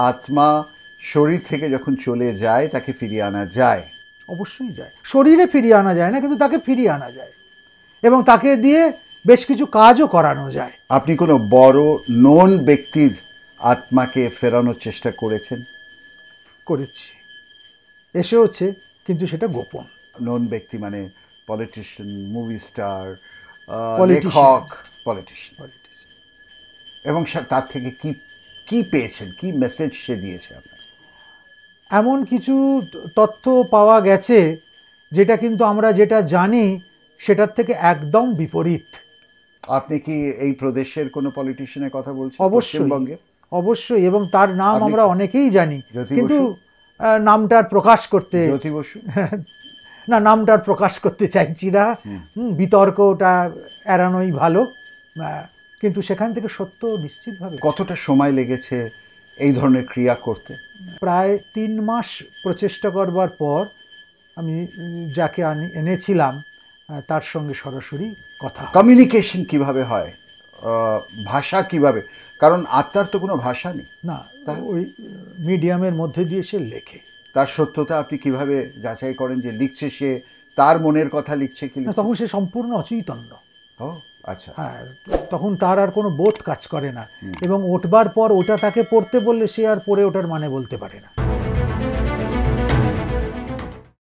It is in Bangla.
আত্মা শরীর থেকে যখন চলে যায় তাকে ফিরিয়ে আনা যায়? অবশ্যই যায়। শরীরে ফিরিয়ে আনা যায় না, কিন্তু তাকে ফিরিয়ে আনা যায় এবং তাকে দিয়ে বেশ কিছু কাজও করানো যায়। আপনি কোনো বড় নোন ব্যক্তির আত্মাকে ফেরানোর চেষ্টা করেছেন? করেছি, এসেওছে, কিন্তু সেটা গোপন। নোন ব্যক্তি মানে পলিটিশিয়ান, মুভি স্টার, Politician. লেখক, পলিটিশিয়ান। এবং তার থেকে কি কি পেয়েছেন, কি মেসেজ সে দিয়েছে আপনার? এমন কিছু তথ্য পাওয়া গেছে যেটা কিন্তু আমরা যেটা জানি সেটার থেকে একদম বিপরীত। আপনি কি এই প্রদেশের কোনো পলিটিশিয়ানের কথা বলছেন? অবশ্যই, পশ্চিমবঙ্গে? অবশ্যই, এবং তার নাম আমরা অনেকেই জানি, কিন্তু নামটার প্রকাশ করতে জ্যোতি বসু না, নামটার প্রকাশ করতে চাইছি না। বিতর্কটা এড়ানোই ভালো, কিন্তু সেখান থেকে সত্য নিশ্চিতভাবে। কতটা সময় লেগেছে এই ধরনের ক্রিয়া করতে? প্রায় 3 মাস প্রচেষ্টা করবার পর আমি যাকে এনেছিলাম তার সঙ্গে সরাসরি কথা। কমিউনিকেশন কিভাবে হয়, ভাষা কিভাবে? কারণ আত্মার তো কোনো ভাষা নেই না, ওই মিডিয়ামের মধ্যে দিয়ে সে লেখে। তার সত্যতা আপনি কিভাবে যাচাই করেন যে লিখছে সে তার মনের কথা লিখছে কি? তখন সে সম্পূর্ণ অচৈতন্য। ও আচ্ছা। হ্যাঁ, তখন তার আর কোনো বোধ কাজ করে না, এবং ওঠবার পর ওটা তাকে পড়তে বললে সে আর পড়ে ওটার মানে বলতে পারে না।